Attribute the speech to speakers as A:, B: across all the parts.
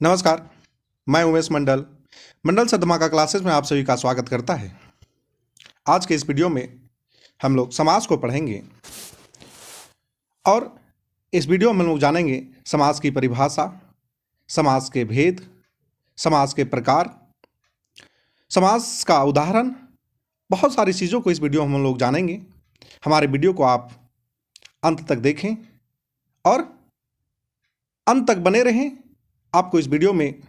A: नमस्कार। मैं उमेश मंडल मंडल से धमाका क्लासेस में आप सभी का स्वागत करता है। आज के इस वीडियो में हम लोग समास को पढ़ेंगे और इस वीडियो में हम लोग जानेंगे समास की परिभाषा, समास के भेद, समास के प्रकार, समास का उदाहरण, बहुत सारी चीज़ों को इस वीडियो में हम लोग जानेंगे। हमारे वीडियो को आप अंत तक देखें और अंत तक बने रहें। आपको इस वीडियो में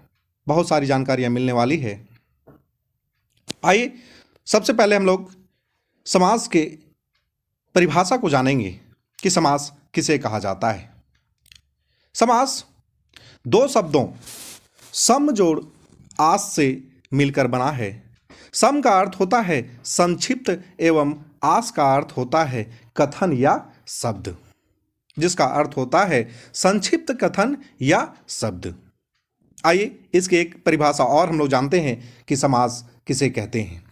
A: बहुत सारी जानकारियां मिलने वाली है। आइए सबसे पहले हम लोग समास के परिभाषा को जानेंगे कि समास किसे कहा जाता है। समास दो शब्दों सम जोड़ आस से मिलकर बना है। सम का अर्थ होता है संक्षिप्त एवं आस का अर्थ होता है कथन या शब्द, जिसका अर्थ होता है संक्षिप्त कथन या शब्द। आइए इसकी एक परिभाषा और हम लोग जानते हैं कि समास किसे कहते हैं।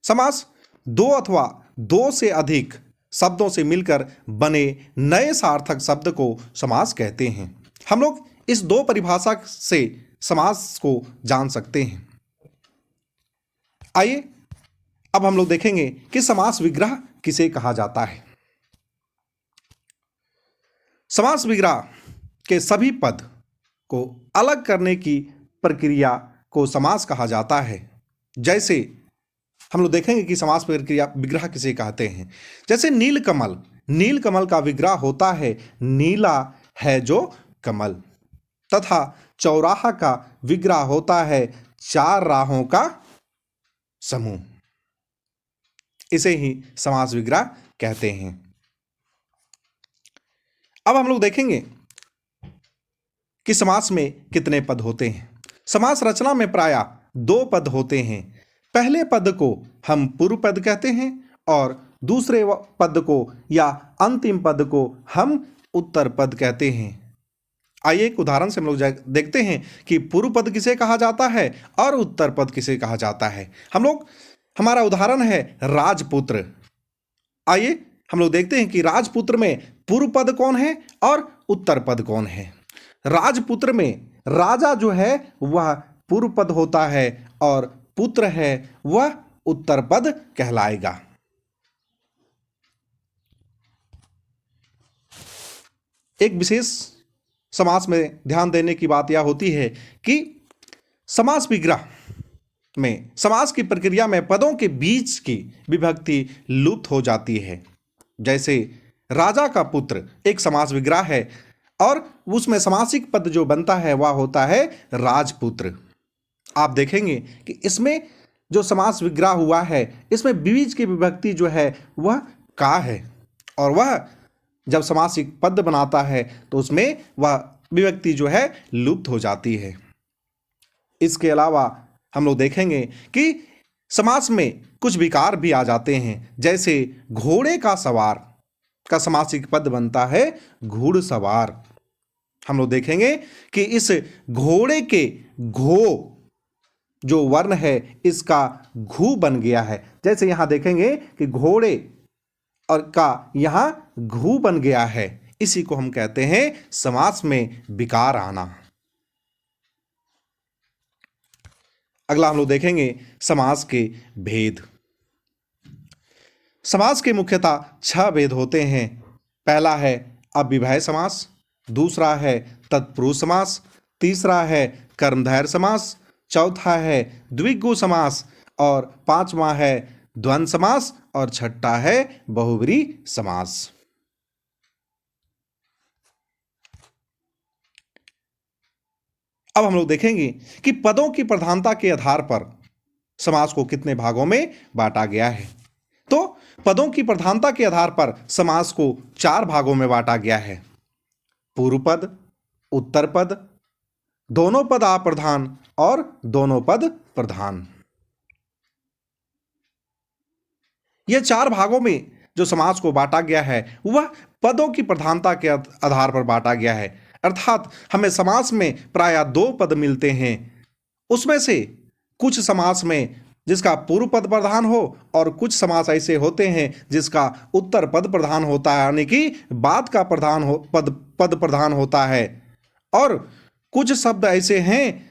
A: समास दो अथवा दो से अधिक शब्दों से मिलकर बने नए सार्थक शब्द को समास कहते हैं। हम लोग इस दो परिभाषा से समास को जान सकते हैं। आइए अब हम लोग देखेंगे कि समास विग्रह किसे कहा जाता है। समास विग्रह के सभी पद को अलग करने की प्रक्रिया को समास कहा जाता है। जैसे हम लोग देखेंगे कि समास प्रक्रिया विग्रह किसे कहते हैं। जैसे नीलकमल, नीलकमल का विग्रह होता है नीला है जो कमल, तथा चौराहा का विग्रह होता है चार राहों का समूह। इसे ही समास विग्रह कहते हैं। अब हम लोग देखेंगे कि समास में कितने पद होते हैं। समास रचना में प्रायः दो पद होते हैं। पहले पद को हम पूर्व पद कहते हैं और दूसरे पद को या अंतिम पद को हम उत्तर पद कहते हैं। आइए एक उदाहरण से हम लोग देखते हैं कि पूर्व पद किसे कहा जाता है और उत्तर पद किसे कहा जाता है। हमारा उदाहरण है राजपुत्र। आइए हम लोग देखते हैं कि राजपुत्र में पूर्व पद कौन है और उत्तर पद कौन है। राजपुत्र में राजा जो है वह पूर्व पद होता है और पुत्र है वह उत्तर पद कहलाएगा। एक विशेष समास में ध्यान देने की बात यह होती है कि समास विग्रह में समास की प्रक्रिया में पदों के बीच की विभक्ति लुप्त हो जाती है। जैसे राजा का पुत्र एक समास विग्रह है और उसमें समासिक पद जो बनता है वह होता है राजपुत्र। आप देखेंगे कि इसमें जो समास विग्रह हुआ है इसमें बीच की विभक्ति जो है वह का है और वह जब समासिक पद बनाता है तो उसमें वह विभक्ति जो है लुप्त हो जाती है। इसके अलावा हम लोग देखेंगे कि समास में कुछ विकार भी आ जाते हैं। जैसे घोड़े का सवार का समासिक पद बनता है घुड़सवार। हम लोग देखेंगे कि इस घोड़े के घो जो वर्ण है इसका घू बन गया है। जैसे यहां देखेंगे कि घोड़े और का यहां घू बन गया है। इसी को हम कहते हैं समास में विकार आना। अगला हम लोग देखेंगे समास के भेद। समास के मुख्यतः 6 भेद होते हैं। पहला है अव्यवहाय समास, दूसरा है तत्पुरुष समास, तीसरा है कर्मधारय समास, चौथा है द्विगु समास और पांचवा है द्वंद्व समास और छठा है बहुब्रीहि समास। अब हम लोग देखेंगे कि पदों की प्रधानता के आधार पर समास को कितने भागों में बांटा गया है। तो पदों की प्रधानता के आधार पर समास को 4 भागों में बांटा गया है। पूर्व पद, उत्तर पद, दोनों पद अप्रधान और दोनों पद प्रधान। ये 4 भागों में जो समास को बांटा गया है वह पदों की प्रधानता के आधार पर बांटा गया है। अर्थात हमें समास में प्रायः 2 पद मिलते हैं। उसमें से कुछ समास में जिसका पूर्व पद प्रधान हो और कुछ समास ऐसे होते हैं जिसका उत्तर पद प्रधान होता है, यानी कि बाद का प्रधान हो पद प्रधान होता है। और कुछ शब्द ऐसे हैं,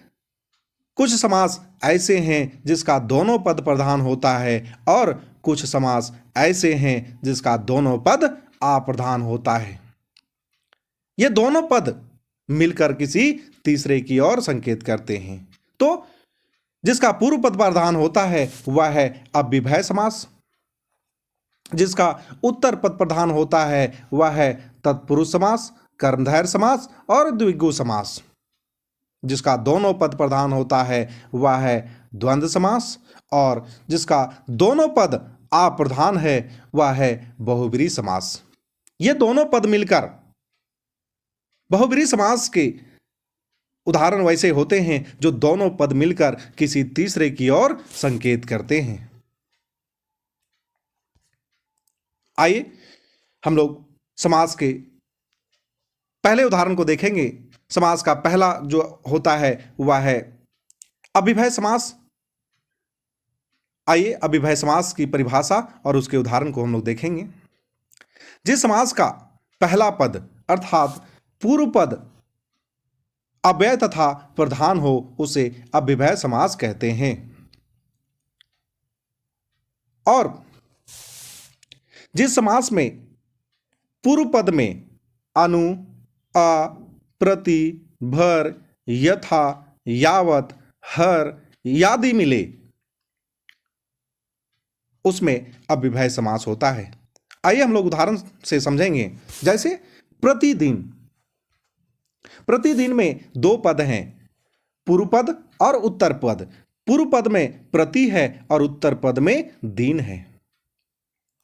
A: कुछ समास ऐसे हैं जिसका दोनों पद प्रधान होता है और कुछ समास ऐसे हैं जिसका दोनों पद अप्रधान होता है। ये दोनों पद मिलकर किसी तीसरे की ओर संकेत करते हैं। तो जिसका पूर्व पद प्रधान होता है वह है अव्ययभाव समास, जिसका उत्तर पद प्रधान होता है वह है तत्पुरुष समास, कर्मधारय समास और द्विगु समास। जिसका दोनों पद प्रधान होता है वह है द्वंद्व समास, और जिसका दोनों पद अप्रधान है वह है बहुब्रीहि समास। ये दोनों पद मिलकर बहुब्रीहि समास के उदाहरण वैसे होते हैं जो दोनों पद मिलकर किसी तीसरे की ओर संकेत करते हैं। आइए हम लोग समास के पहले उदाहरण को देखेंगे। समास का पहला जो होता है वह है अव्ययभाव समास। आइए अव्ययभाव समास की परिभाषा और उसके उदाहरण को हम लोग देखेंगे। जिस समास का पहला पद अर्थात पूर्व पद अव्यय तथा प्रधान हो उसे अव्ययभाव समास कहते हैं। और जिस समास में पूर्व पद में अनु, अ, प्रति, भर, यथा, यावत, हर यादि मिले उसमें अव्ययभाव समास होता है। आइए हम लोग उदाहरण से समझेंगे। जैसे प्रतिदिन, प्रतिदिन में दो पद हैं, पूर्व पद और उत्तर पद। पूर्व पद में प्रति है और उत्तर पद में दिन है।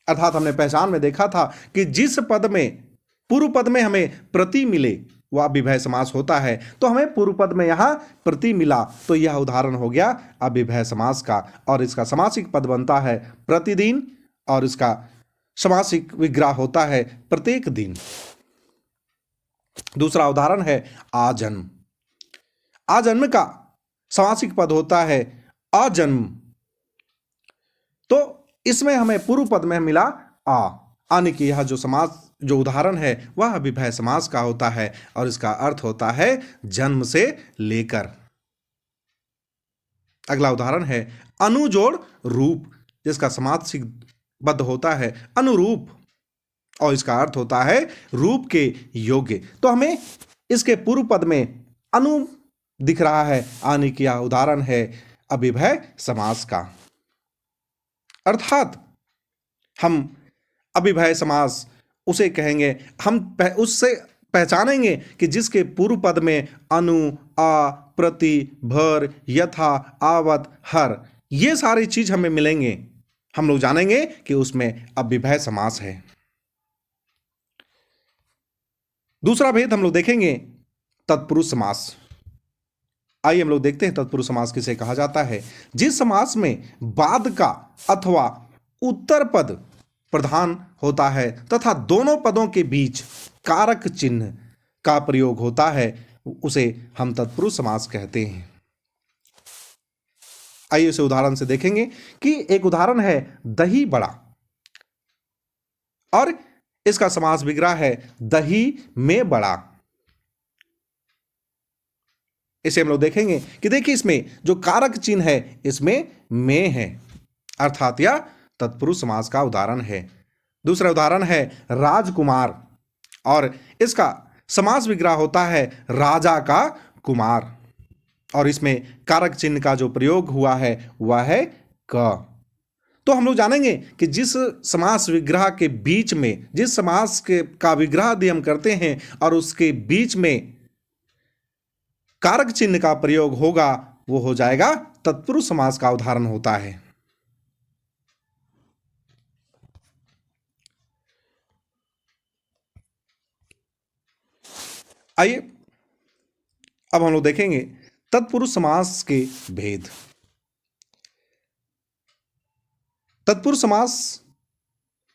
A: अर्थात हमने पहचान में देखा था कि जिस पद में पूर्व पद में हमें प्रति मिले वह अव्ययभाव समास होता है। तो हमें पूर्व पद में यहां प्रति मिला तो यह उदाहरण हो गया अव्ययभाव समास का, और इसका समासिक पद बनता है प्रतिदिन और इसका समासिक विग्रह होता है प्रत्येक दिन। दूसरा उदाहरण है आजन्म। आजन्म का समासिक पद होता है अजन्म। तो इसमें हमें पूर्व पद में मिला आने की यह जो समास जो उदाहरण है वह अव्ययभाव समास का होता है और इसका अर्थ होता है जन्म से लेकर। अगला उदाहरण है अनुजोड़ रूप, जिसका समासिक पद होता है अनुरूप और इसका अर्थ होता है रूप के योग्य। तो हमें इसके पूर्व पद में अनु दिख रहा है, आने की यह उदाहरण है अव्ययभाव समास का। अर्थात हम अव्ययभाव समास उसे कहेंगे, हम उससे पहचानेंगे कि जिसके पूर्व पद में अनु, आ, प्रति, भर, यथा, आवत, हर ये सारी चीज हमें मिलेंगे। हम लोग जानेंगे कि उसमें अव्ययभाव समास है। दूसरा भेद हम लोग देखेंगे तत्पुरुष समास। आइए हम लोग देखते हैं तत्पुरुष समास किसे कहा जाता है। जिस समास में बाद का अथवा उत्तर पद प्रधान होता है तथा दोनों पदों के बीच कारक चिन्ह का प्रयोग होता है उसे हम तत्पुरुष समास कहते हैं। आइए इसे उदाहरण से देखेंगे कि एक उदाहरण है दही बड़ा, और इसका समास विग्रह है दही में बड़ा। इसे हम लोग देखेंगे कि देखिए इसमें जो कारक चिन्ह है इसमें में है, अर्थात यह तत्पुरुष समास का उदाहरण है। दूसरा उदाहरण है राजकुमार, और इसका समास विग्रह होता है राजा का कुमार, और इसमें कारक चिन्ह का जो प्रयोग हुआ है वह है क। तो हम लोग जानेंगे कि जिस समास विग्रह के बीच में, जिस समास के का विग्रह यदि हम करते हैं और उसके बीच में कारक चिन्ह का प्रयोग होगा वो हो जाएगा तत्पुरुष समास का उदाहरण होता है। आइए अब हम लोग देखेंगे तत्पुरुष समास के भेद। तत्पुरुष समास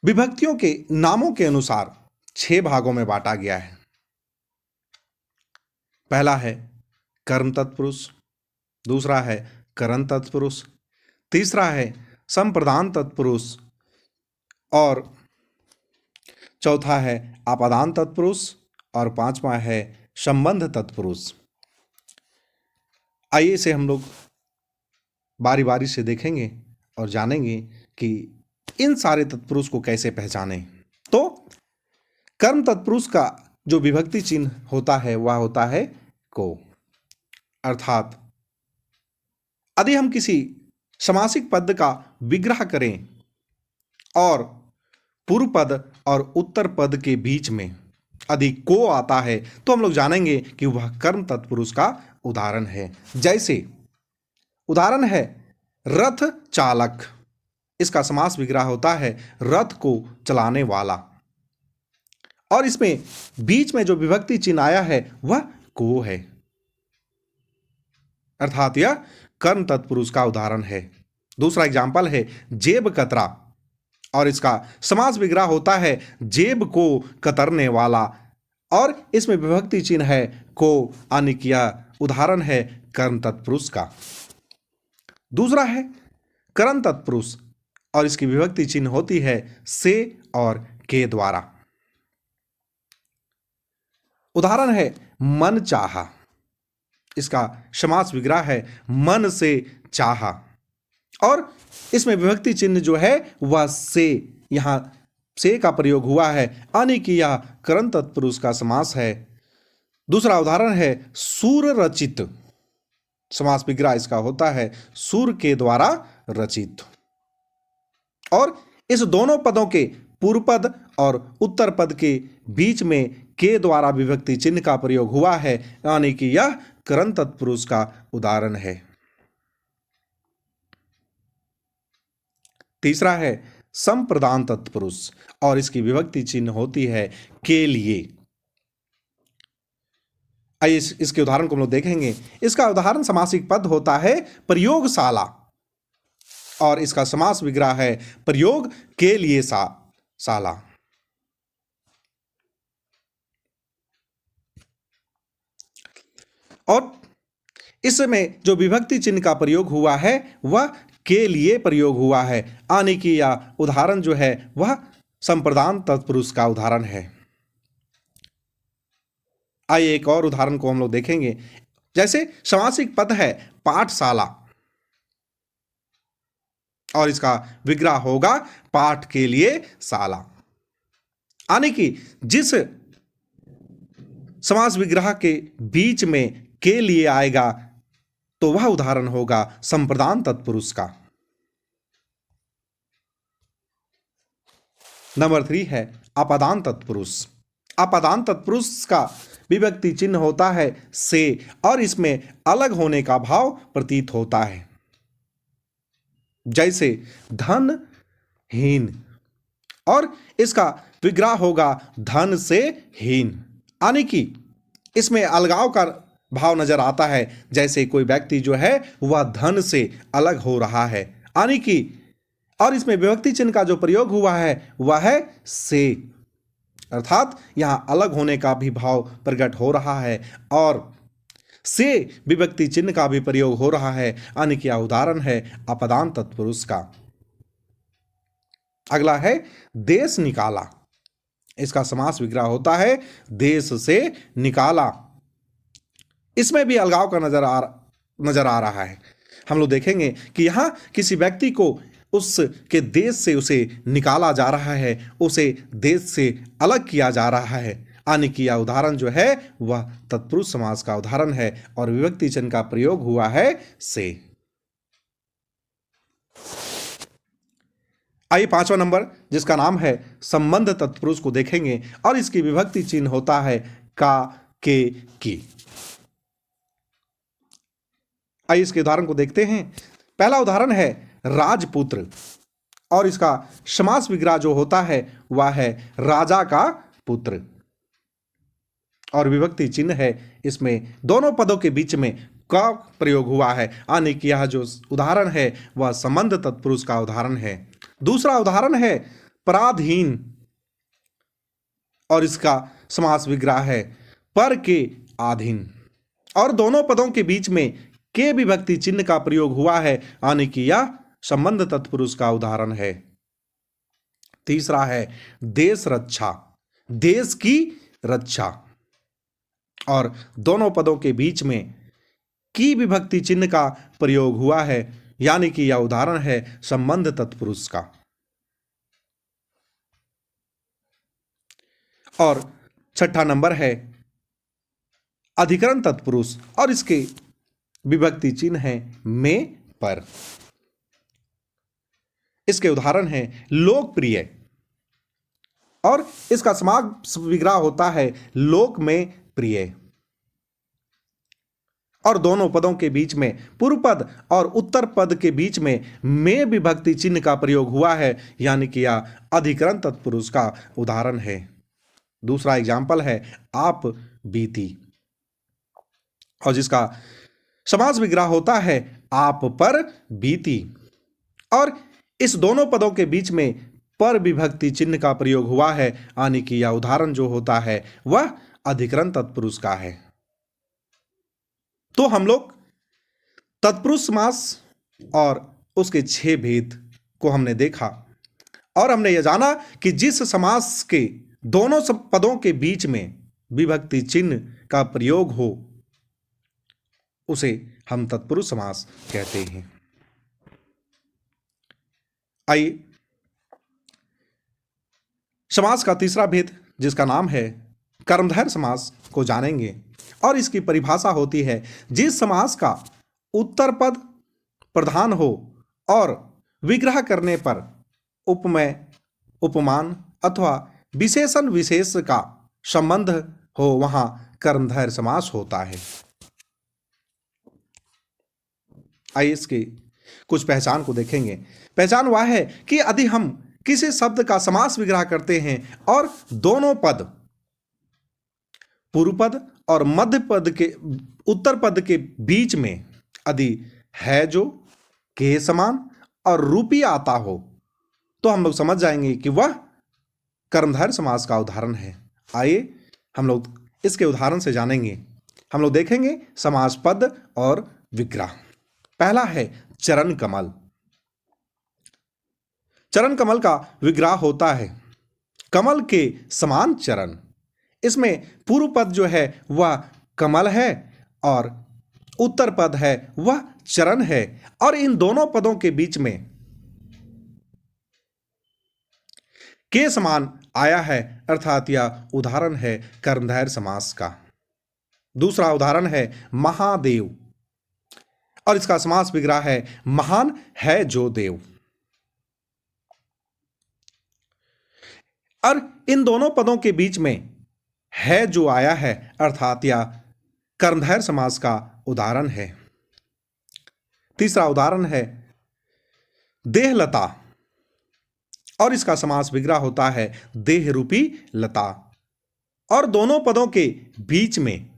A: विभक्तियों के नामों के अनुसार 6 भागों में बांटा गया है। पहला है कर्म तत्पुरुष, दूसरा है करण तत्पुरुष, तीसरा है संप्रदान तत्पुरुष, और चौथा है आपादान तत्पुरुष, और पांचवा है संबंध तत्पुरुष। आइए इसे हम लोग बारी बारी से देखेंगे और जानेंगे कि इन सारे तत्पुरुष को कैसे पहचानें। तो कर्म तत्पुरुष का जो विभक्ति चिन्ह होता है वह होता है को, अर्थात यदि हम किसी समासिक पद का विग्रह करें और पूर्व पद और उत्तर पद के बीच में यदि को आता है तो हम लोग जानेंगे कि वह कर्म तत्पुरुष का उदाहरण है। जैसे उदाहरण है रथ चालक, इसका समास विग्रह होता है रथ को चलाने वाला, और इसमें बीच में जो विभक्ति चिन्ह आया है वह को है, अर्थात यह कर्म तत्पुरुष का उदाहरण है। दूसरा एग्जाम्पल है जेब कतरा, और इसका समास विग्रह होता है जेब को कतरने वाला, और इसमें विभक्ति चिन्ह है को, यानी कि यह उदाहरण है कर्म तत्पुरुष का। दूसरा है कर्म तत्पुरुष, और इसकी विभक्ति चिन्ह होती है से और के द्वारा। उदाहरण है मन चाहा, इसका समास विग्रह है मन से चाहा, और इसमें विभक्ति चिन्ह जो है वह से, यहां से का प्रयोग हुआ है, यानी कि यह कर्म तत्पुरुष का समास है। दूसरा उदाहरण है सूर रचित, समास विग्रह इसका होता है सूर के द्वारा रचित, और इस दोनों पदों के पूर्व पद और उत्तर पद के बीच में के द्वारा विभक्ति चिन्ह का प्रयोग हुआ है, यानी कि यह कर्म तत्पुरुष का उदाहरण है। तीसरा है संप्रदान तत्पुरुष, और इसकी विभक्ति चिन्ह होती है के लिए। आइए इसके उदाहरण को हम लोग देखेंगे। इसका उदाहरण समासिक पद होता है प्रयोगशाला, और इसका समास विग्रह है प्रयोग के लिए शाला। और इसमें जो विभक्ति चिन्ह का प्रयोग हुआ है वह के लिए प्रयोग हुआ है, यानी कि यह उदाहरण जो है वह संप्रदान तत्पुरुष का उदाहरण है। आइए एक और उदाहरण को हम लोग देखेंगे। जैसे समासिक पद है पाठशाला, और इसका विग्रह होगा पाठ के लिए शाला, यानी कि जिस समास विग्रह के बीच में के लिए आएगा तो वह उदाहरण होगा संप्रदान तत्पुरुष का। नंबर 3 है अपादान तत्पुरुष। अपादान तत्पुरुष का विभक्ति चिन्ह होता है से, और इसमें अलग होने का भाव प्रतीत होता है। जैसे धन हीन, और इसका विग्रह होगा धन से हीन, यानी कि इसमें अलगाव का भाव नजर आता है। जैसे कोई व्यक्ति जो है वह धन से अलग हो रहा है, यानी कि, और इसमें विभक्ति चिन्ह का जो प्रयोग हुआ है वह है से, अर्थात यहां अलग होने का भी भाव प्रकट हो रहा है, और से विभक्ति चिन्ह का भी प्रयोग हो रहा है, यानी कि उदाहरण है अपदान तत्पुरुष का। अगला है देश निकाला, इसका समास विग्रह होता है देश से निकाला। इसमें भी अलगाव का नजर आ रहा है। हम लोग देखेंगे कि यहां किसी व्यक्ति को उसके देश से उसे निकाला जा रहा है, उसे देश से अलग किया जा रहा है, यानी कि यह उदाहरण जो है वह तत्पुरुष समास का उदाहरण है, और विभक्ति चिन्ह का प्रयोग हुआ है से। आइए 5वां नंबर जिसका नाम है संबंध तत्पुरुष को देखेंगे, और इसकी विभक्ति चिन्ह होता है का, के, की। आइए इसके उदाहरण को देखते हैं। पहला उदाहरण है राजपुत्र, और इसका समास विग्रह जो होता है वह है राजा का पुत्र, और विभक्ति चिन्ह है इसमें दोनों पदों के बीच में का प्रयोग हुआ है, यानी कि यह जो उदाहरण है वह संबंध तत्पुरुष का उदाहरण है। दूसरा उदाहरण है पराधीन, और इसका समास विग्रह है पर के अधीन, और दोनों पदों के बीच में के विभक्ति चिन्ह का प्रयोग हुआ है, यानी कि यह संबंध तत्पुरुष का उदाहरण है। तीसरा है देश रक्षा, देश की रक्षा, और दोनों पदों के बीच में की विभक्ति चिन्ह का प्रयोग हुआ है, यानी कि यह उदाहरण है संबंध तत्पुरुष का। और छठा नंबर है अधिकरण तत्पुरुष और इसके विभक्ति चिन्ह है में, पर। इसके उदाहरण है लोकप्रिय और इसका समास विग्रह होता है लोक में प्रिय। और दोनों पदों के बीच में पूर्व पद और उत्तर पद के बीच में विभक्ति चिन्ह का प्रयोग हुआ है, यानी कि यह अधिकरण तत्पुरुष का उदाहरण है। दूसरा एग्जाम्पल है आप बीती और जिसका समास विग्रह होता है आप पर बीती। और इस दोनों पदों के बीच में पर विभक्ति चिन्ह का प्रयोग हुआ है, यानी कि यह उदाहरण जो होता है वह अधिकरण तत्पुरुष का है। तो हम लोग तत्पुरुष समास और उसके 6 भेद को हमने देखा और हमने यह जाना कि जिस समास के दोनों पदों के बीच में विभक्ति चिन्ह का प्रयोग हो उसे हम तत्पुरुष समास कहते हैं। आइए समास का तीसरा भेद जिसका नाम है कर्मधारय समास को जानेंगे। और इसकी परिभाषा होती है जिस समास का उत्तर पद प्रधान हो और विग्रह करने पर उपमेय, उपमान अथवा विशेषण विशेष का संबंध हो वहां कर्मधारय समास होता है। आइए इसकी कुछ पहचान को देखेंगे। पहचान वह है कि यदि हम किसी शब्द का समास विग्रह करते हैं और दोनों पद पूर्व पद और मध्य पद के उत्तर पद के बीच में यदि है जो के समान और रूपी आता हो तो हम लोग समझ जाएंगे कि वह कर्मधारय समास का उदाहरण है। आइए हम लोग इसके उदाहरण से जानेंगे। हम लोग देखेंगे समास पद और विग्रह। पहला है चरण कमल। चरण कमल का विग्रह होता है कमल के समान चरण। इसमें पूर्व पद जो है वह कमल है और उत्तर पद है वह चरण है और इन दोनों पदों के बीच में के समान आया है, अर्थात यह उदाहरण है कर्मधारय समास का। दूसरा उदाहरण है महादेव और इसका समास विग्रह है महान है जो देव। और इन दोनों पदों के बीच में है जो आया है, अर्थात यह कर्मधारय समास का उदाहरण है। तीसरा उदाहरण है देहलता और इसका समास विग्रह होता है देह रूपी लता। और दोनों पदों के बीच में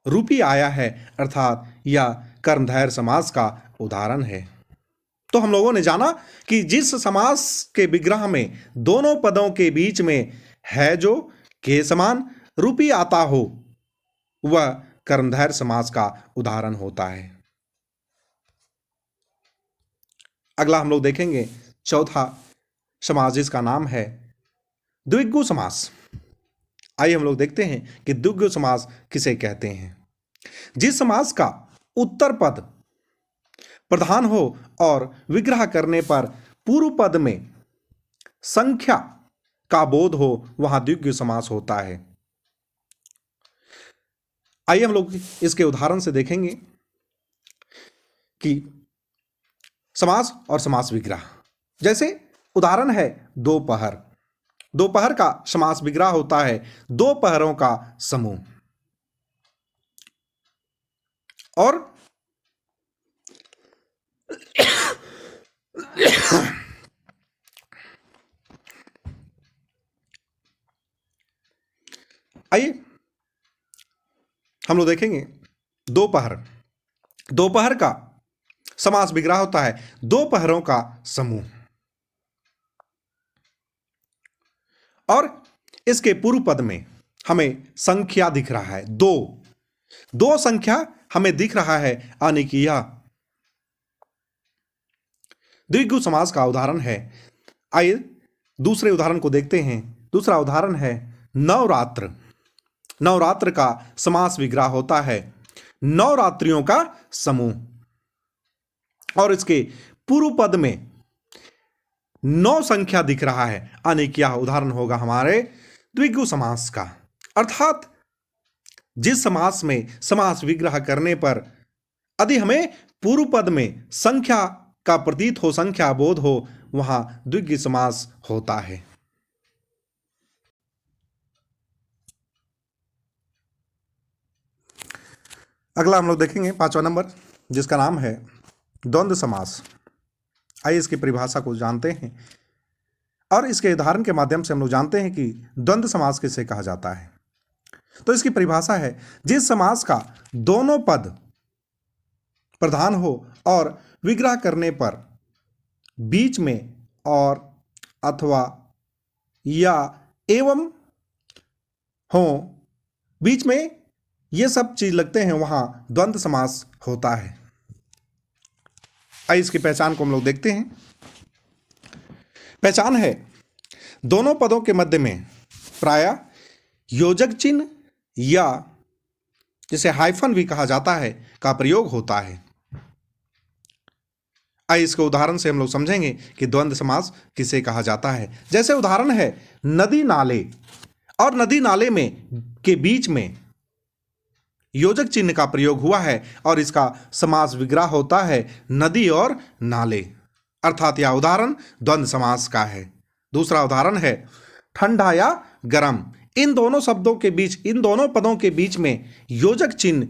A: रूपी आया है, अर्थात यह कर्मधारय समास का उदाहरण है। तो हम लोगों ने जाना कि जिस समास के विग्रह में दोनों पदों के बीच में है जो के समान रूपी आता हो वह कर्मधारय समास का उदाहरण होता है। अगला हम लोग देखेंगे चौथा समास जिसका नाम है द्विगु समास। आइए हम लोग देखते हैं कि द्विगु समास किसे कहते हैं। जिस समास का उत्तर पद प्रधान हो और विग्रह करने पर पूर्व पद में संख्या का बोध हो वहां द्विगु समास होता है। आइए हम लोग इसके उदाहरण से देखेंगे कि समास और समास विग्रह। जैसे उदाहरण है दोपहर। दोपहर का समास विग्रह होता है दो पहरों का समूह। और आइए हम लोग देखेंगे दोपहर। दोपहर का समास विग्रह होता है दो पहरों का समूह। और इसके पूर्व पद में हमें संख्या दिख रहा है दो। दो संख्या हमें दिख रहा है, यानी कि यह द्विगु समास का उदाहरण है। आइए दूसरे उदाहरण को देखते हैं। दूसरा उदाहरण है नवरात्र। नवरात्र का समास विग्रह होता है नवरात्रियों का समूह। और इसके पूर्व पद में 9 संख्या दिख रहा है, यानी कि यह उदाहरण होगा हमारे द्विगु समास का। अर्थात जिस समास में समास विग्रह करने पर यदि हमें पूर्व पद में संख्या का प्रतीत हो, संख्या बोध हो, वहां द्विगु समास होता है। अगला हम लोग देखेंगे 5वां नंबर, जिसका नाम है द्वंद्व समास। आइए इसकी परिभाषा को जानते हैं और इसके उदाहरण के माध्यम से हम लोग जानते हैं कि द्वंद्व समास किसे कहा जाता है। तो इसकी परिभाषा है, जिस समास का दोनों पद प्रधान हो और विग्रह करने पर बीच में और अथवा या एवं हो, बीच में ये सब चीज लगते हैं, वहां द्वंद्व समास होता है। आइए इसकी पहचान को हम लोग देखते हैं। पहचान है, दोनों पदों के मध्य में प्रायः योजक चिन्ह या जिसे हाइफन भी कहा जाता है का प्रयोग होता है। आइए इसके उदाहरण से हम लोग समझेंगे कि द्वंद्व समास किसे कहा जाता है। जैसे उदाहरण है नदी नाले, और नदी नाले में के बीच में योजक चिन्ह का प्रयोग हुआ है और इसका समास विग्रह होता है नदी और नाले। अर्थात यह उदाहरण द्वंद्व समास का है। दूसरा उदाहरण है ठंडा या गर्म। इन दोनों शब्दों के बीच, इन दोनों पदों के बीच में योजक चिन्ह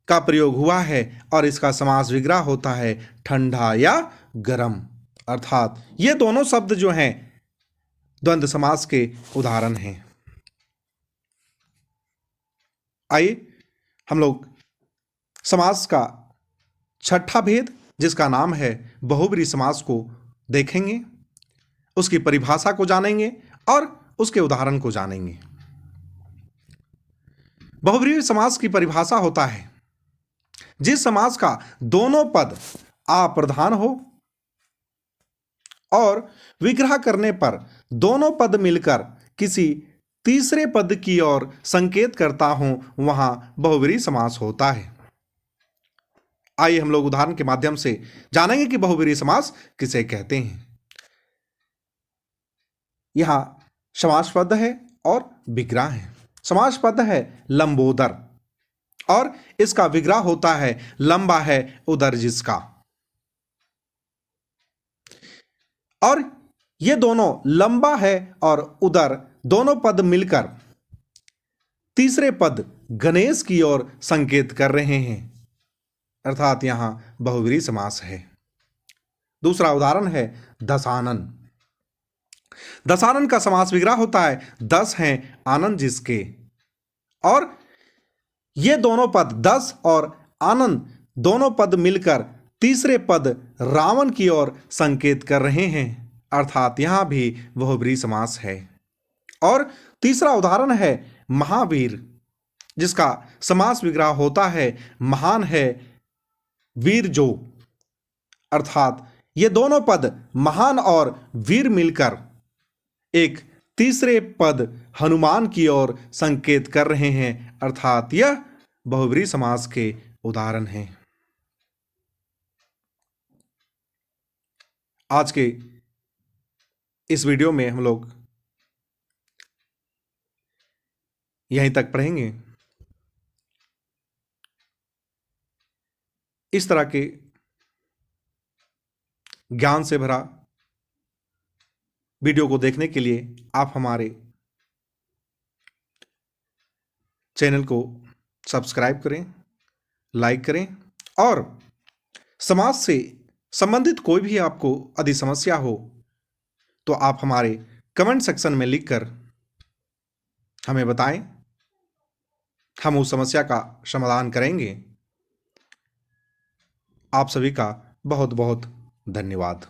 A: का प्रयोग हुआ है और इसका समास विग्रह होता है ठंडा या गर्म। अर्थात ये दोनों शब्द जो हैं द्वंद्व समास के उदाहरण हैं। आइए हम लोग समास का छठा भेद, जिसका नाम है बहुब्रीहि समास को देखेंगे, उसकी परिभाषा को जानेंगे और उसके उदाहरण को जानेंगे। बहुब्रीहि समास की परिभाषा होता है, जिस समास का दोनों पद आ प्रधान हो और विग्रह करने पर दोनों पद मिलकर किसी तीसरे पद की ओर संकेत करता हूं, वहां बहुब्रीहि समास होता है। आइए हम लोग उदाहरण के माध्यम से जानेंगे कि बहुब्रीहि समास किसे कहते हैं। यहां समास पद है और विग्रह है। समास पद है लंबोदर और इसका विग्रह होता है लंबा है उदर जिसका। और ये दोनों लंबा है और उदर दोनों पद मिलकर तीसरे पद गणेश की ओर संकेत कर रहे हैं, अर्थात यहां बहुब्रीहि समास है। दूसरा उदाहरण है दशानन। दशानन का समास विग्रह होता है 10 हैं आनंद जिसके, और ये दोनों पद 10 और आनंद दोनों पद मिलकर तीसरे पद रावण की ओर संकेत कर रहे हैं, अर्थात यहां भी बहुब्रीहि समास है। और तीसरा उदाहरण है महावीर, जिसका समास विग्रह होता है महान है वीर जो, अर्थात ये दोनों पद महान और वीर मिलकर एक तीसरे पद हनुमान की ओर संकेत कर रहे हैं, अर्थात यह बहुब्रीहि समास के उदाहरण हैं। आज के इस वीडियो में हम लोग यहीं तक पढ़ेंगे। इस तरह के ज्ञान से भरा वीडियो को देखने के लिए आप हमारे चैनल को सब्सक्राइब करें, लाइक करें और समाज से संबंधित कोई भी आपको यदि समस्या हो तो आप हमारे कमेंट सेक्शन में लिखकर हमें बताएं, हम उस समस्या का समाधान करेंगे। आप सभी का बहुत बहुत धन्यवाद।